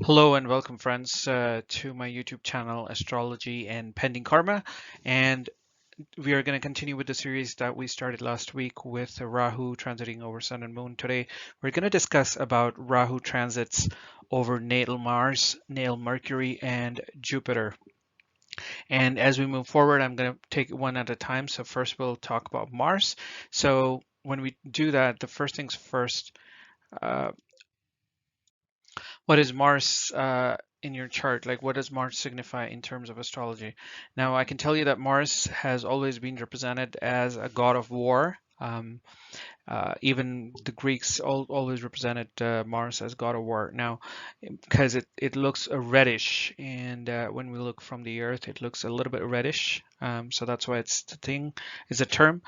Hello and welcome, friends, to my YouTube channel, Astrology and Pending Karma. And we are going to continue with the series that we started last week with Rahu transiting over Sun and Moon. Today, we're going to discuss about Rahu transits over natal Mars, natal Mercury, and Jupiter. And as we move forward, I'm going to take it one at a time. So first, we'll talk about Mars. So when we do that, the first things first. Uh, What is Mars in your chart? Like, what does Mars signify in terms of astrology? Now, I can tell you that Mars has always been represented as a god of war. Even the Greeks always represented Mars as god of war. Now, because it looks reddish, and when we look from the Earth, it looks a little bit reddish. So that's why it's the thing, is a term.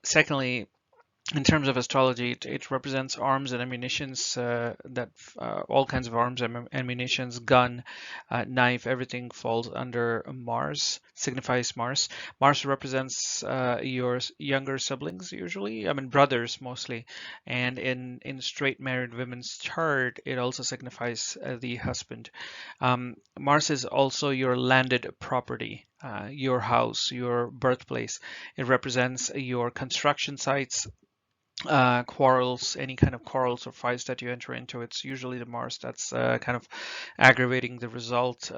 Secondly, in terms of astrology, it represents arms and ammunitions, that all kinds of arms and ammunitions, gun, knife, everything falls under Mars, signifies Mars. Mars represents your younger siblings, usually, I mean brothers mostly, and in straight married women's chart, it also signifies the husband. Mars is also your landed property. Your house, your birthplace. It represents your construction sites, quarrels, any kind of quarrels or fights that you enter into. It's usually the Mars that's kind of aggravating the result.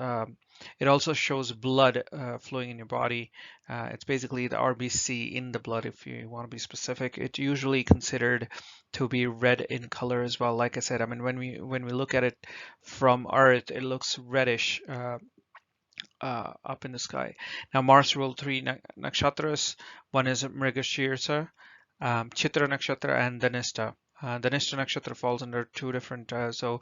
It also shows blood flowing in your body. It's basically the RBC in the blood, if you want to be specific. It's usually considered to be red in color as well. Like I said, I mean, when we look at it from Earth, it looks reddish. Up in the sky. Now, Mars ruled three nakshatras. One is Mrigashirsa, Chitra Nakshatra, and Dhanista. Dhanista Nakshatra falls under two different, the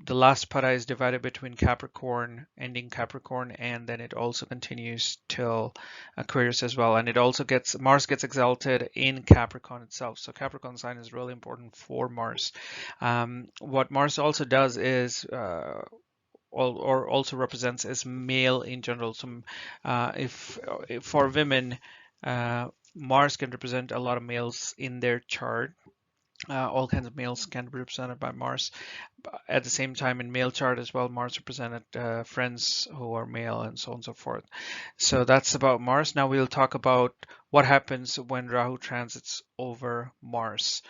last pada is divided between Capricorn, ending Capricorn, and then it also continues till Aquarius as well. And it also Mars gets exalted in Capricorn itself. So Capricorn sign is really important for Mars. What Mars also does is, or also represents as male in general. So if for women, Mars can represent a lot of males in their chart. All kinds of males can be represented by Mars. At the same time, in male chart as well, Mars represented friends who are male and so on and so forth. So that's about Mars. Now we'll talk about what happens when Rahu transits over Mars.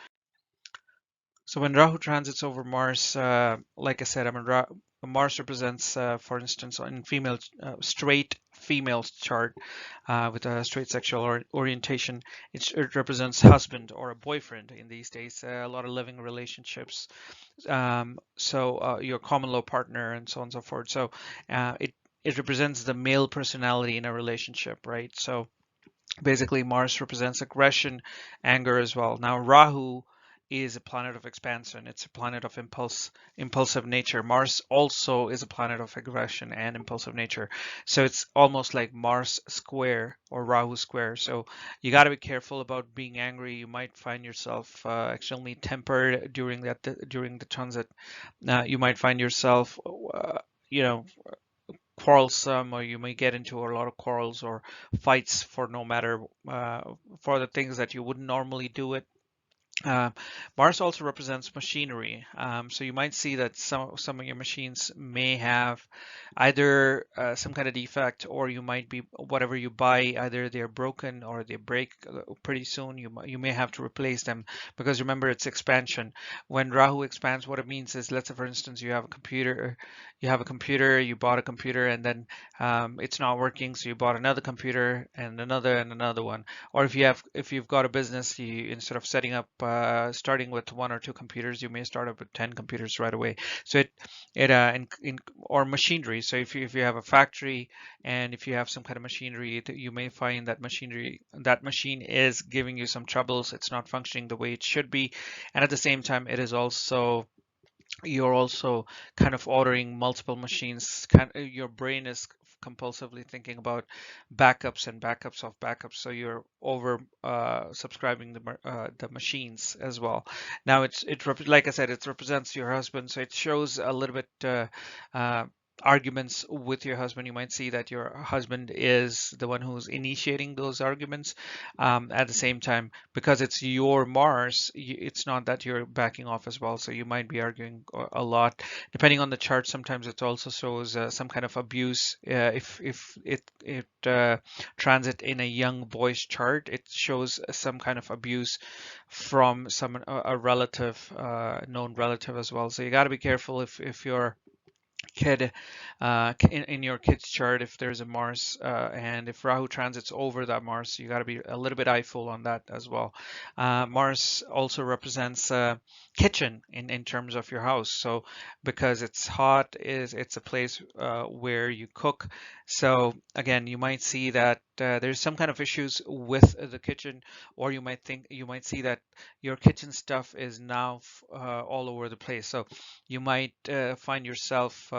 So when Rahu transits over Mars, like I said, I mean, Mars represents, for instance, in straight female chart, with a straight sexual orientation, it represents husband or a boyfriend in these days. A lot of living relationships, your common law partner and so on and so forth. So it represents the male personality in a relationship, right? So basically, Mars represents aggression, anger as well. Now, Rahu is a planet of expansion. It's a planet of impulsive nature. Mars also is a planet of aggression and impulsive nature. So it's almost like Mars square or Rahu square. So you got to be careful about being angry. You might find yourself extremely tempered during the transit. You might find yourself, you know, quarrelsome, or you may get into a lot of quarrels or fights for no matter for the things that you wouldn't normally do it. uh, Mars also represents machinery, so you might see that some of your machines may have either some kind of defect, or you might be whatever you buy, either they're broken or they break pretty soon. You may have to replace them, because remember, it's expansion. When Rahu expands, what it means is, let's say for instance, you bought a computer, and then it's not working, so you bought another computer and another one. Or if you've got a business, you, instead of starting with one or two computers, you may start up with 10 computers right away. So or machinery. So if you have a factory, and if you have some kind of machinery, you may find that machine is giving you some troubles. It's not functioning the way it should be, and at the same time, you're also kind of ordering multiple machines. Your brain is compulsively thinking about backups and backups of backups, so you're over subscribing the machines as well. Now like I said, it represents your husband, so it shows a little bit arguments with your husband. You might see that your husband is the one who's initiating those arguments. At the same time, because it's your Mars, it's not that you're backing off as well. So you might be arguing a lot. Depending on the chart, sometimes it also shows some kind of abuse. If it transit in a young boy's chart, it shows some kind of abuse from someone, a relative, known relative as well. So you got to be careful if you're kid in your kid's chart, if there's a Mars and if Rahu transits over that Mars, you got to be a little bit eyeful on that as well. Mars also represents kitchen in terms of your house. So because it's hot, it's a place where you cook. So again, you might see that there's some kind of issues with the kitchen, or you might see that your kitchen stuff is now all over the place. So you might find yourself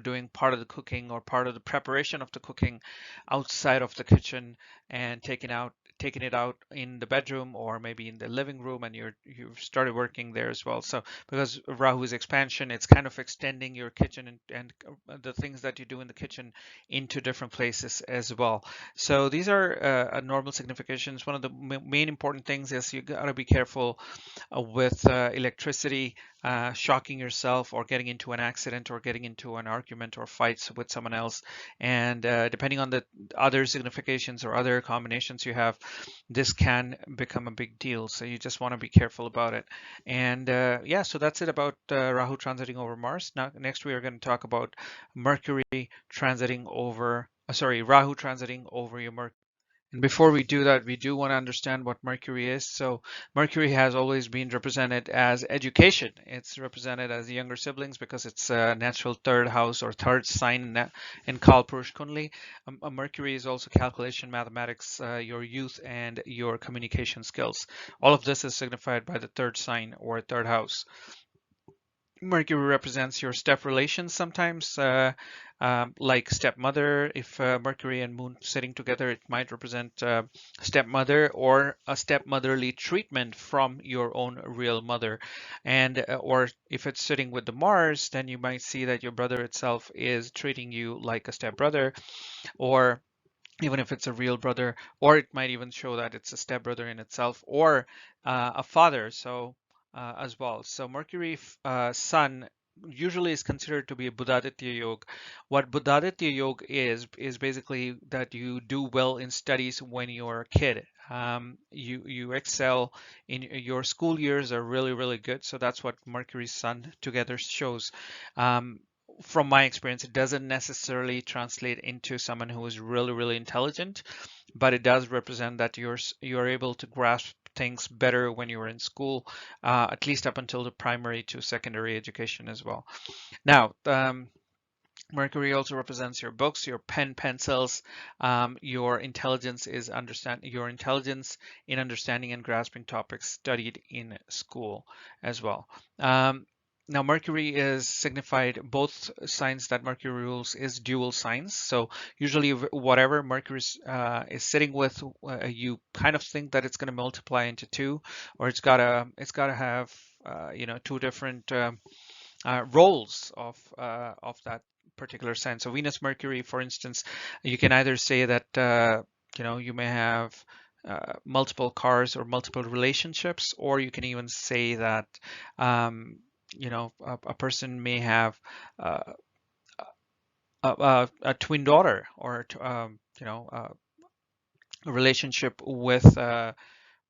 doing part of the cooking or part of the preparation of the cooking outside of the kitchen and taking it out in the bedroom or maybe in the living room, and you've started working there as well. So because Rahu's expansion, it's kind of extending your kitchen and the things that you do in the kitchen into different places as well. So these are normal significations. One of the main important things is you got to be careful with electricity, shocking yourself or getting into an accident or getting into an argument or fights with someone else. And depending on the other significations or other combinations you have, this can become a big deal. So you just want to be careful about it. And yeah, so that's it about Rahu transiting over Mars. Now, next we are going to talk about Mercury transiting over, sorry, Rahu transiting over your Mercury. And before we do that, we do want to understand what Mercury is. So Mercury has always been represented as education. It's represented as younger siblings because it's a natural third house or third sign in Kalpurush Kundli. Mercury is also calculation, mathematics, your youth, and your communication skills. All of this is signified by the third sign or third house. Mercury represents your step relations sometimes, like stepmother. If Mercury and Moon sitting together, it might represent stepmother or a stepmotherly treatment from your own real mother. And or if it's sitting with the Mars, then you might see that your brother itself is treating you like a stepbrother, or even if it's a real brother, or it might even show that it's a stepbrother in itself, or a father. So as well. So Mercury Sun usually is considered to be a Buddhaditya Yoga. What Buddhaditya Yoga is basically that you do well in studies when you're a kid. You excel in your school years are really good. So that's what Mercury Sun together shows. From my experience, it doesn't necessarily translate into someone who is really intelligent, but it does represent that you're able to grasp things better when you were in school, at least up until the primary to secondary education as well. Now, Mercury also represents your books, your pencils. Your intelligence your intelligence in understanding and grasping topics studied in school as well. Now, Mercury is signified, both signs that Mercury rules is dual signs. So usually whatever Mercury is sitting with, you kind of think that it's going to multiply into two, or it's gotta have two different roles of that particular sign. So Venus Mercury, for instance, you can either say that you may have multiple cars or multiple relationships, or you can even say that a person may have a twin daughter, or a relationship with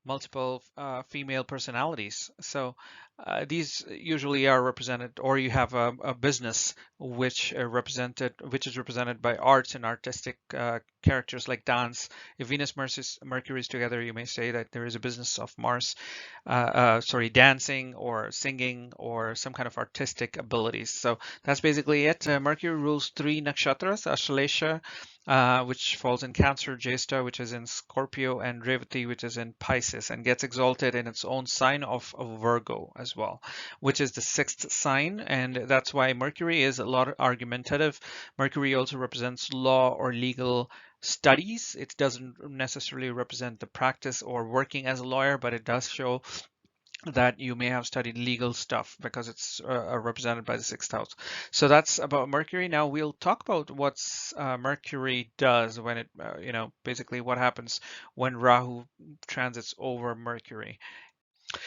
multiple female personalities. So these usually are represented, or you have a business which is represented by arts and artistic characters like dance. If Venus Mercury is together, you may say that there is a business of Mars, dancing or singing or some kind of artistic abilities. So that's basically it. Mercury rules 3 nakshatras: Ashlesha, which falls in Cancer, Jesta, which is in Scorpio, and Revati, which is in Pisces, and gets exalted in its own sign of Virgo as well, which is the 6th sign. And that's why Mercury is a lot argumentative. Mercury also represents law or legal studies. It doesn't necessarily represent the practice or working as a lawyer, but it does show that you may have studied legal stuff because it's represented by the sixth house. So that's about Mercury. Now we'll talk about what's Mercury does when it, basically what happens when Rahu transits over Mercury.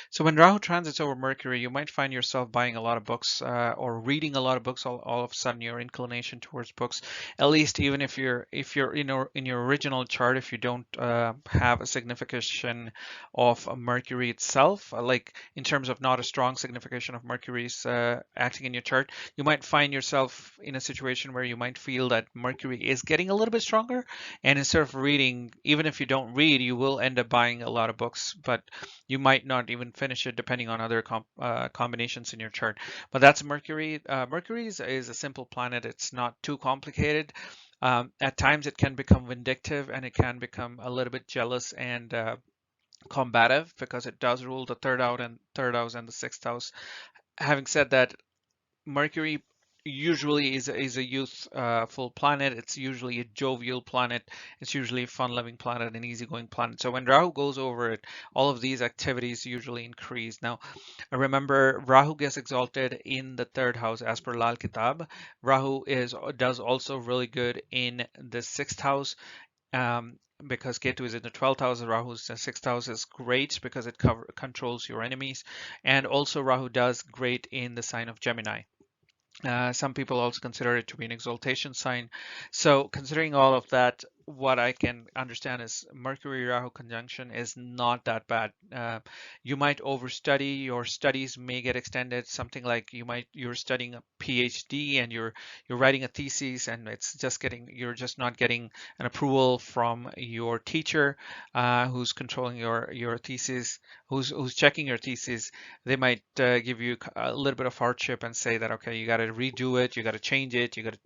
So when Rahu transits over Mercury, you might find yourself buying a lot of books or reading a lot of books. All of a sudden, your inclination towards books, at least even if you're in your original chart, if you don't have a signification of Mercury itself, like in terms of not a strong signification of Mercury's acting in your chart, you might find yourself in a situation where you might feel that Mercury is getting a little bit stronger, and instead of reading, even if you don't read, you will end up buying a lot of books, but you might not even finish it depending on other combinations in your chart. But that's Mercury. Mercury is a simple planet. It's not too complicated. At times it can become vindictive and it can become a little bit jealous and combative because it does rule the third house and the sixth house. Having said that, Mercury usually is a youthful planet. It's usually a jovial planet. It's usually a fun-loving planet, an easygoing planet. So when Rahu goes over it, all of these activities usually increase. Now, remember, Rahu gets exalted in the third house as per Lal Kitab. Rahu does also really good in the sixth house. Because Ketu is in the 12th house, Rahu's in the 6th house is great because it controls your enemies. And also Rahu does great in the sign of Gemini. Some people also consider it to be an exaltation sign. So considering all of that, what I can understand is Mercury Rahu conjunction is not that bad. You might overstudy, your studies may get extended, something like you're studying a PhD and you're writing a thesis and you're just not getting an approval from your teacher who's controlling your thesis, who's checking your thesis. They might give you a little bit of hardship and say that, okay, you got to redo it, you got to change it, you got to,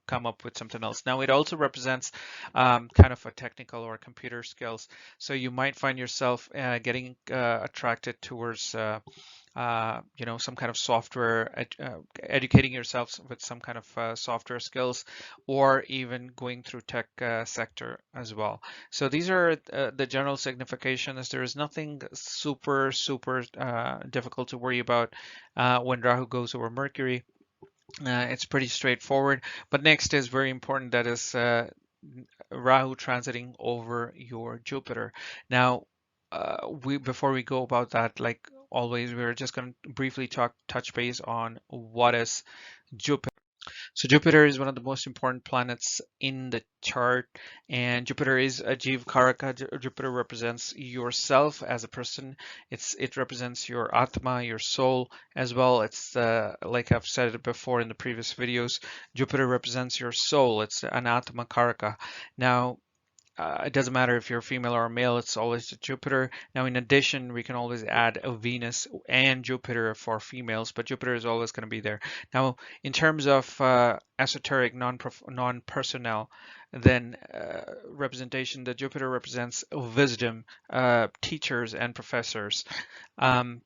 come up with something else. Now, it also represents kind of a technical or computer skills. So you might find yourself getting attracted towards some kind of software, educating yourself with some kind of software skills, or even going through tech sector as well. So these are the general significations. There is nothing super, super difficult to worry about when Rahu goes over Mercury. It's pretty straightforward. But next is very important. That is Rahu transiting over your Jupiter. Now, we before we go about that, like always, we're just going to briefly touch base on what is Jupiter. So Jupiter is one of the most important planets in the chart, and Jupiter is a Jeev Karaka. Jupiter represents yourself as a person. It represents your Atma, your soul as well. It's like I've said it before in the previous videos. Jupiter represents your soul. It's an Atma Karaka. Now, it doesn't matter if you're female or male, it's always Jupiter. Now, in addition, we can always add a Venus and Jupiter for females, but Jupiter is always going to be there. Now, in terms of esoteric non-personnel, then representation, the Jupiter represents wisdom, teachers and professors. Um,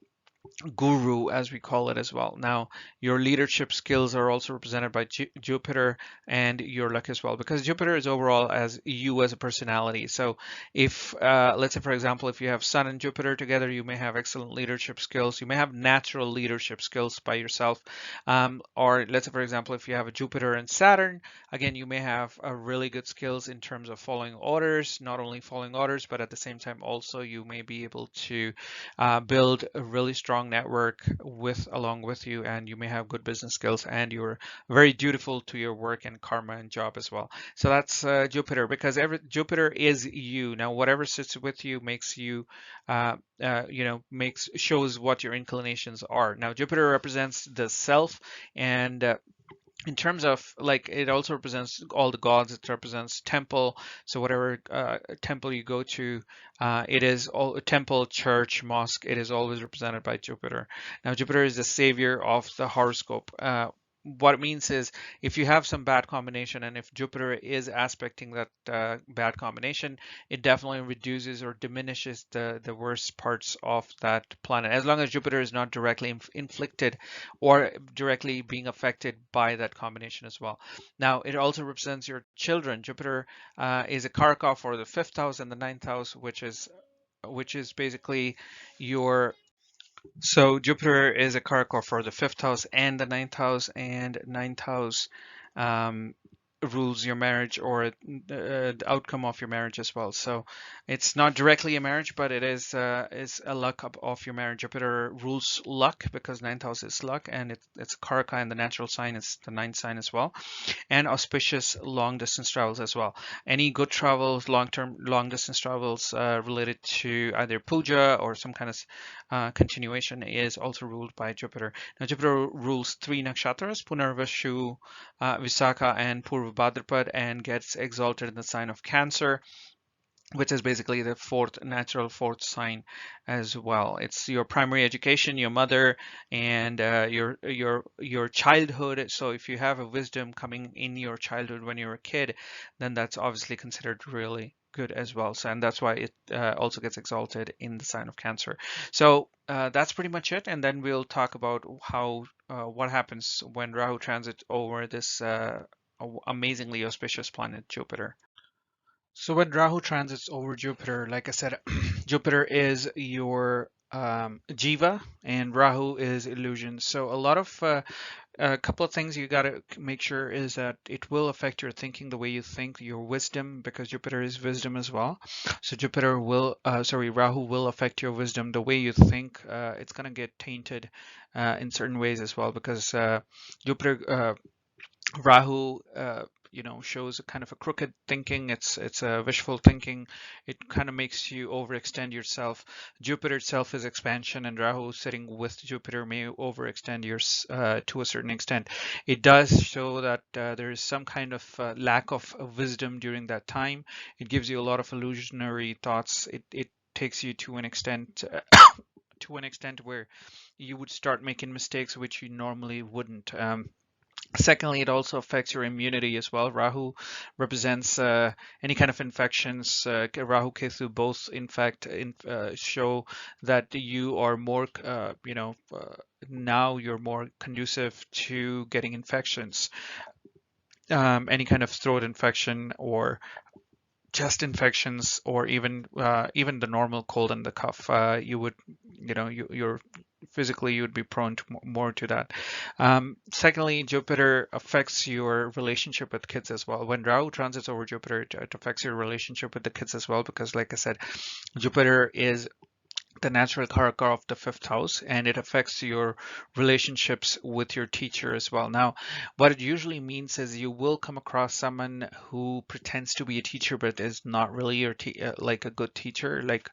Guru, as we call it as well. Now, your leadership skills are also represented by Jupiter and your luck as well, because Jupiter is overall as you as a personality. So if, let's say, for example, if you have Sun and Jupiter together, you may have excellent leadership skills. You may have natural leadership skills by yourself. Or let's say, for example, if you have a Jupiter and Saturn, again, you may have really good skills in terms of following orders, not only following orders, but at the same time, also you may be able to build a really strong network along with you, and you may have good business skills, and you're very dutiful to your work and karma and job as well. So that's Jupiter, because Jupiter is you. Now, whatever sits with you makes you, makes shows what your inclinations are. Now, Jupiter represents the self, and in terms of, like, it also represents all the gods. It represents temple. So whatever temple you go to, it is all temple, church, mosque, it is always represented by Jupiter. Now, Jupiter is the savior of the horoscope. What it means is, if you have some bad combination, and if Jupiter is aspecting that bad combination, it definitely reduces or diminishes the worst parts of that planet, as long as Jupiter is not directly inflicted or directly being affected by that combination as well. Now, it also represents your children. Jupiter is a Karaka for the fifth house and the ninth house, which is basically your So Jupiter is a Karaka for the fifth house and the ninth house um, rules your marriage, or the outcome of your marriage as well. So it's not directly a marriage, but it is a luck of your marriage. Jupiter rules luck because ninth house is luck, and it's Karaka, and the natural sign is the ninth sign as well, and auspicious long distance travels as well. Any good travels, long term, long distance travels related to either puja or some kind of continuation is also ruled by Jupiter. Now, Jupiter rules three nakshatras, Punarvashu, Visakha, and Purva Bhadrapad, and gets exalted in the sign of Cancer, which is basically the natural fourth sign as well. It's your primary education, your mother, and your childhood. So if you have a wisdom coming in your childhood when you're a kid, then that's obviously considered really good as well. So, and that's why it also gets exalted in the sign of Cancer. So that's pretty much it. And then we'll talk about how what happens when Rahu transits over this amazingly auspicious planet Jupiter. So when Rahu transits over Jupiter, like I said, Jupiter is your Jiva and Rahu is illusion. So a couple of things you got to make sure is that it will affect your thinking, the way you think, your wisdom, because Jupiter is wisdom as well. So Rahu will affect your wisdom, the way you think. It's going to get tainted in certain ways as well, because Jupiter Rahu, shows a kind of a crooked thinking. It's a wishful thinking. It kind of makes you overextend yourself. Jupiter itself is expansion, and Rahu sitting with Jupiter may overextend yours to a certain extent. It does show that there is some kind of lack of wisdom during that time. It gives you a lot of illusionary thoughts. It takes you to an extent where you would start making mistakes which you normally wouldn't. Secondly, it also affects your immunity as well. Rahu represents any kind of infections. Rahu, Ketu both, in fact, show that you are more, now you're more conducive to getting infections. Any kind of throat infection or chest infections, or even the normal cold and the cough, you would, you're physically you would be prone to more to that. Secondly, Jupiter affects your relationship with kids as well. When Rahu transits over Jupiter, it affects your relationship with the kids as well, because like I said, Jupiter is the natural karaka of the fifth house, and it affects your relationships with your teacher as well. Now, what it usually means is you will come across someone who pretends to be a teacher but is not really like a good teacher, like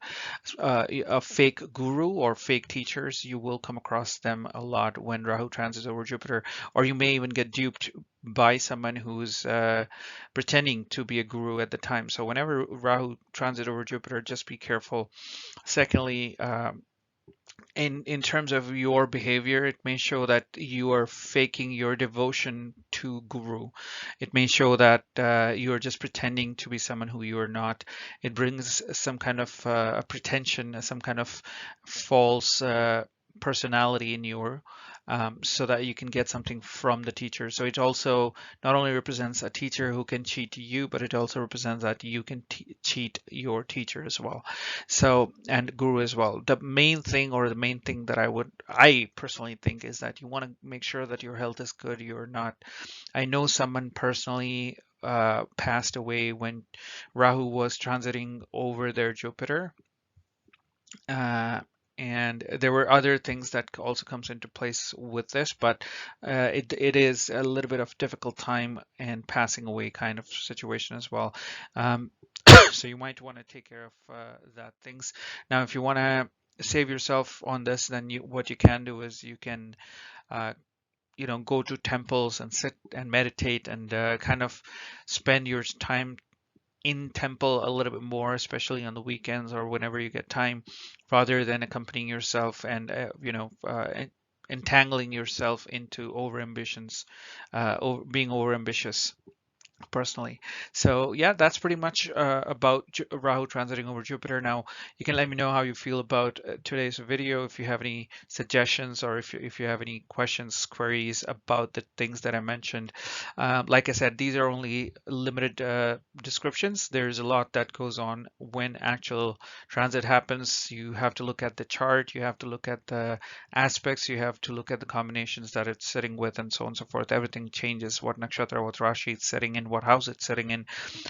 a fake guru or fake teachers. You will come across them a lot when Rahu transits over Jupiter, or you may even get duped by someone who's pretending to be a guru at the time. So whenever Rahu transits over Jupiter, just be careful. Secondly, in terms of your behavior, it may show that you are faking your devotion to Guru. It may show that you are just pretending to be someone who you are not. It brings some kind of pretension, some kind of false personality in your, so that you can get something from the teacher. So it also not only represents a teacher who can cheat you, but it also represents that you can cheat your teacher as well. So, and guru as well. The main thing, or the main thing that I personally think, is that you want to make sure that your health is good. You're not, I know someone personally passed away when Rahu was transiting over their Jupiter. Uh, and there were other things that also comes into place with this, but it is a little bit of difficult time and passing away kind of situation as well. Um, so you might want to take care of that things. Now, if you want to save yourself on this, then what you can do is you can uh, go to temples and sit and meditate, and kind of spend your time in temple a little bit more, especially on the weekends or whenever you get time, rather than accompanying yourself and entangling yourself into over ambitions, being over ambitious. personally. So yeah, that's pretty much about Rahu transiting over Jupiter. Now you can let me know how you feel about today's video. If you have any suggestions, or if you have any questions, queries about the things that I mentioned. Like I said, these are only limited descriptions. There's a lot that goes on when actual transit happens. You have to look at the chart, you have to look at the aspects, you have to look at the combinations that it's sitting with, and so on and so forth. Everything changes, what nakshatra, what rashi it's sitting in, what house it's sitting in.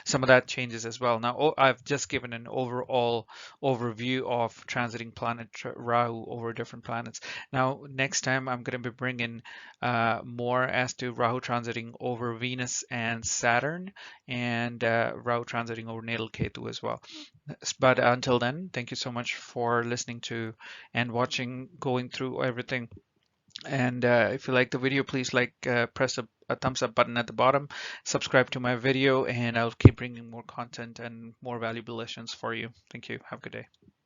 Some of that changes as well. Now, I've just given an overall overview of transiting planet Rahu over different planets. Now, next time I'm going to be bringing more as to Rahu transiting over Venus and Saturn, and Rahu transiting over natal Ketu as well. But until then, thank you so much for listening to and watching, going through everything. And if you like the video, please press a thumbs up button at the bottom, subscribe to my video, and I'll keep bringing more content and more valuable lessons for you. Thank you. Have a good day.